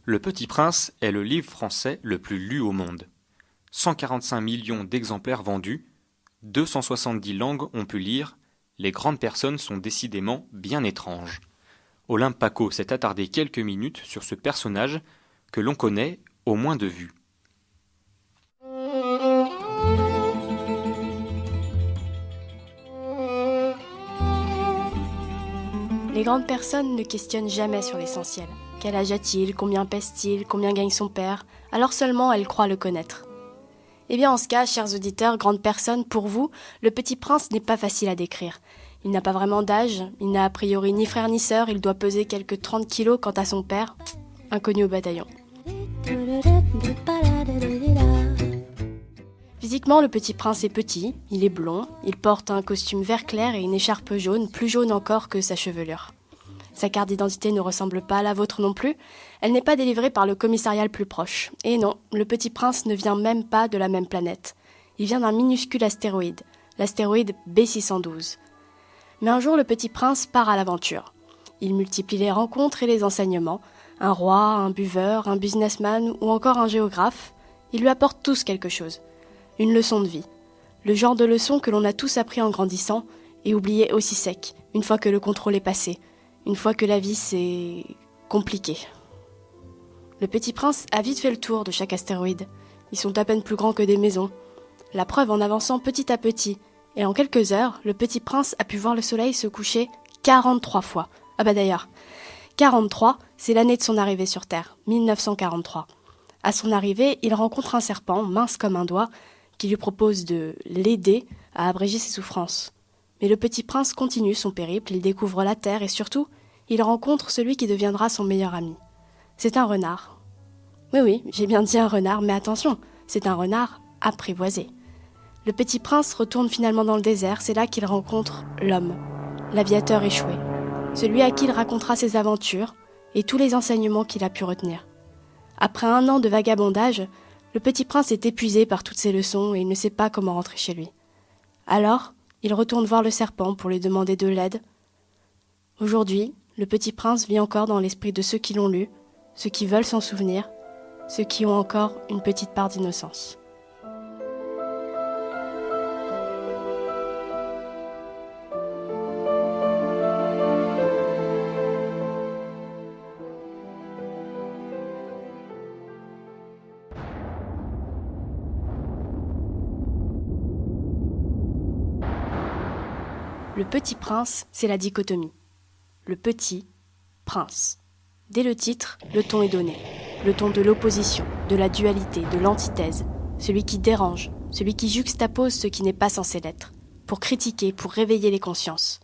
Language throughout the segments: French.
Le Petit Prince est le livre français le plus lu au monde. 145 millions d'exemplaires vendus, 270 langues ont pu lire, les grandes personnes sont décidément bien étranges. Olympe Paco s'est attardé quelques minutes sur ce personnage que l'on connaît au moins de vue. Les grandes personnes ne questionnent jamais sur l'essentiel. Quel âge a-t-il? Combien pèse-t-il? Combien gagne son père? Alors seulement elles croient le connaître. Eh bien en ce cas, chers auditeurs, grandes personnes, pour vous, le Petit Prince n'est pas facile à décrire. Il n'a pas vraiment d'âge, il n'a a priori ni frère ni sœur, il doit peser quelques 30 kilos quant à son père, inconnu au bataillon. Physiquement, le Petit Prince est petit, il est blond, il porte un costume vert clair et une écharpe jaune, plus jaune encore que sa chevelure. Sa carte d'identité ne ressemble pas à la vôtre non plus, elle n'est pas délivrée par le commissariat le plus proche. Et non, le Petit Prince ne vient même pas de la même planète. Il vient d'un minuscule astéroïde, l'astéroïde B612. Mais un jour, le Petit Prince part à l'aventure. Il multiplie les rencontres et les enseignements. Un roi, un buveur, un businessman ou encore un géographe, ils lui apportent tous quelque chose. Une leçon de vie. Le genre de leçon que l'on a tous appris en grandissant et oublié aussi sec, une fois que le contrôle est passé, une fois que la vie c'est compliqué. Le Petit Prince a vite fait le tour de chaque astéroïde. Ils sont à peine plus grands que des maisons. La preuve en avançant petit à petit. Et en quelques heures, le Petit Prince a pu voir le soleil se coucher 43 fois. Ah bah d'ailleurs, 43, c'est l'année de son arrivée sur Terre, 1943. À son arrivée, il rencontre un serpent, mince comme un doigt, qui lui propose de l'aider à abréger ses souffrances. Mais le Petit Prince continue son périple, il découvre la terre et surtout, il rencontre celui qui deviendra son meilleur ami. C'est un renard. Oui, j'ai bien dit un renard, mais attention, c'est un renard apprivoisé. Le Petit Prince retourne finalement dans le désert, c'est là qu'il rencontre l'homme, l'aviateur échoué, celui à qui il racontera ses aventures et tous les enseignements qu'il a pu retenir. Après 1 an de vagabondage, le Petit Prince est épuisé par toutes ces leçons et il ne sait pas comment rentrer chez lui. Alors, il retourne voir le serpent pour lui demander de l'aide. Aujourd'hui, le Petit Prince vit encore dans l'esprit de ceux qui l'ont lu, ceux qui veulent s'en souvenir, ceux qui ont encore une petite part d'innocence. Le Petit Prince, c'est la dichotomie. Le Petit Prince. Dès le titre, le ton est donné. Le ton de l'opposition, de la dualité, de l'antithèse. Celui qui dérange, celui qui juxtapose ce qui n'est pas censé l'être. Pour critiquer, pour réveiller les consciences.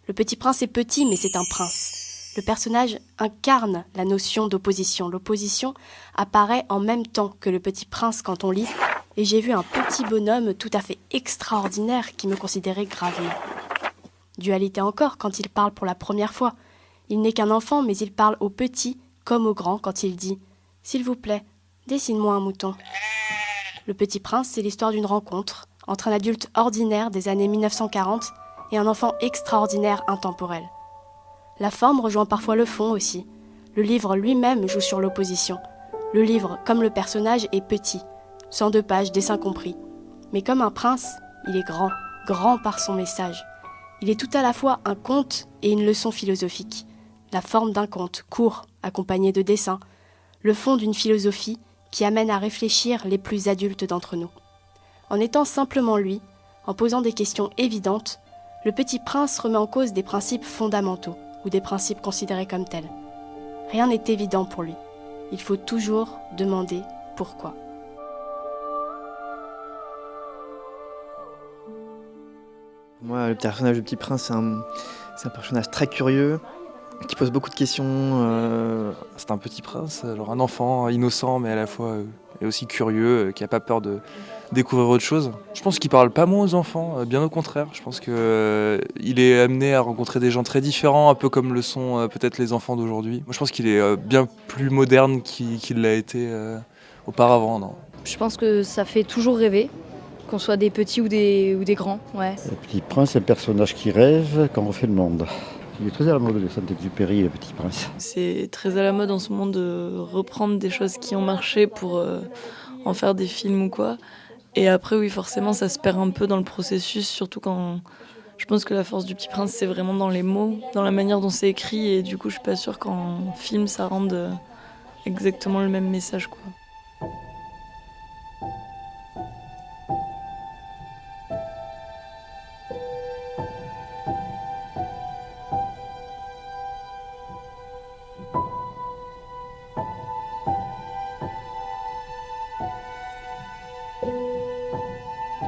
Le Petit Prince est petit, mais c'est un prince. Le personnage incarne la notion d'opposition. L'opposition apparaît en même temps que le Petit Prince quand on lit. Et j'ai vu un petit bonhomme tout à fait extraordinaire qui me considérait gravement. Dualité encore quand il parle pour la première fois. Il n'est qu'un enfant, mais il parle au petit comme au grand quand il dit « S'il vous plaît, dessine-moi un mouton ». Le Petit Prince, c'est l'histoire d'une rencontre entre un adulte ordinaire des années 1940 et un enfant extraordinaire intemporel. La forme rejoint parfois le fond aussi. Le livre lui-même joue sur l'opposition. Le livre, comme le personnage, est petit, 102 pages, dessin compris. Mais comme un prince, il est grand, grand par son message. Il est tout à la fois un conte et une leçon philosophique. La forme d'un conte, court, accompagné de dessins. Le fond d'une philosophie qui amène à réfléchir les plus adultes d'entre nous. En étant simplement lui, en posant des questions évidentes, le Petit Prince remet en cause des principes fondamentaux ou des principes considérés comme tels. Rien n'est évident pour lui. Il faut toujours demander pourquoi. Moi, le personnage du Petit Prince, c'est un personnage très curieux, qui pose beaucoup de questions. C'est un petit prince, alors un enfant innocent mais à la fois et aussi curieux, qui n'a pas peur de découvrir autre chose. Je pense qu'il parle pas moins aux enfants, bien au contraire. Je pense qu'il est amené à rencontrer des gens très différents, un peu comme le sont peut-être les enfants d'aujourd'hui. Moi je pense qu'il est bien plus moderne qu'il l'a été auparavant. Non. Je pense que ça fait toujours rêver, qu'on soit des petits ou des grands. Ouais. Le Petit Prince, c'est le personnage qui rêve quand on fait le monde. Il est très à la mode, le Saint-Exupéry et le Petit Prince. C'est très à la mode en ce moment de reprendre des choses qui ont marché pour en faire des films ou quoi. Et après, oui, forcément, ça se perd un peu dans le processus, surtout quand... Je pense que la force du Petit Prince, c'est vraiment dans les mots, dans la manière dont c'est écrit. Et du coup, je suis pas sûre qu'en film, ça rende exactement le même message, quoi.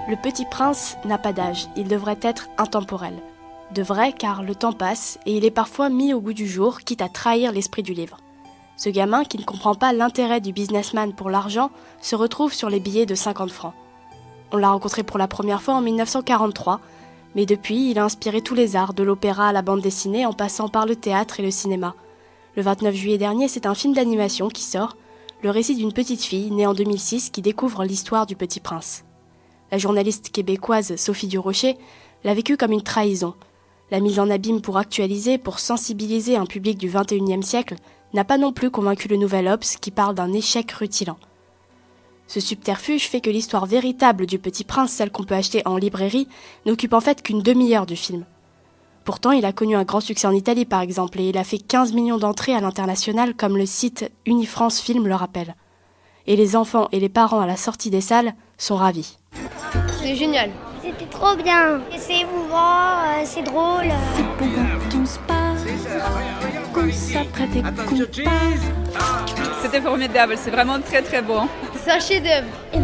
Le Petit Prince n'a pas d'âge, il devrait être intemporel. De vrai, car le temps passe et il est parfois mis au goût du jour, quitte à trahir l'esprit du livre. Ce gamin, qui ne comprend pas l'intérêt du businessman pour l'argent, se retrouve sur les billets de 50 francs. On l'a rencontré pour la première fois en 1943, mais depuis, il a inspiré tous les arts, de l'opéra à la bande dessinée, en passant par le théâtre et le cinéma. Le 29 juillet dernier, c'est un film d'animation qui sort, le récit d'une petite fille née en 2006 qui découvre l'histoire du Petit Prince. La journaliste québécoise Sophie Durocher l'a vécu comme une trahison. La mise en abîme pour actualiser, pour sensibiliser un public du XXIe siècle, n'a pas non plus convaincu le Nouvel Obs qui parle d'un échec rutilant. Ce subterfuge fait que l'histoire véritable du Petit Prince, celle qu'on peut acheter en librairie, n'occupe en fait qu'une demi-heure du film. Pourtant, il a connu un grand succès en Italie par exemple, et il a fait 15 millions d'entrées à l'international comme le site Unifrance Film le rappelle. Et les enfants et les parents à la sortie des salles sont ravis. C'est génial. C'était trop bien. Et c'est émouvant, c'est drôle. C'était formidable, c'est vraiment très très bon. C'est un chef-d'œuvre. Et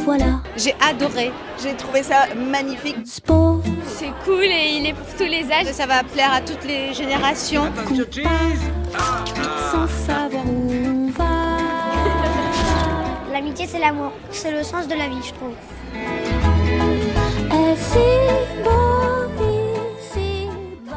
voilà. J'ai adoré. J'ai trouvé ça magnifique. C'est cool et il est pour tous les âges. Ça va plaire à toutes les générations. Sans savoir où on va. L'amitié, c'est l'amour. C'est le sens de la vie, je trouve. Et si beau, si bas.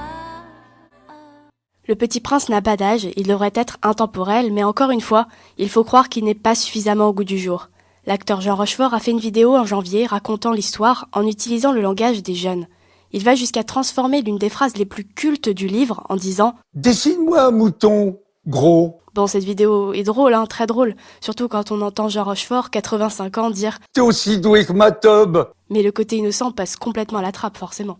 Le Petit Prince n'a pas d'âge, il devrait être intemporel, mais encore une fois, il faut croire qu'il n'est pas suffisamment au goût du jour. L'acteur Jean Rochefort a fait une vidéo en janvier racontant l'histoire en utilisant le langage des jeunes. Il va jusqu'à transformer l'une des phrases les plus cultes du livre en disant « Dessine-moi un mouton, gros !» Bon, cette vidéo est drôle, très drôle, surtout quand on entend Jean Rochefort, 85 ans, dire « T'es aussi doué que ma teub !» Mais le côté innocent passe complètement à la trappe, forcément.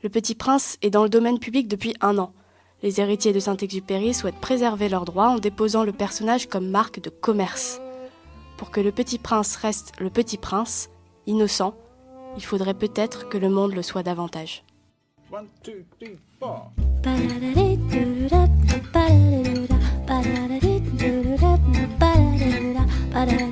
Le Petit Prince est dans le domaine public depuis 1 an. Les héritiers de Saint-Exupéry souhaitent préserver leurs droits en déposant le personnage comme marque de commerce. Pour que le Petit Prince reste le Petit Prince, innocent, il faudrait peut-être que le monde le soit davantage. 1, 2, 3, 4.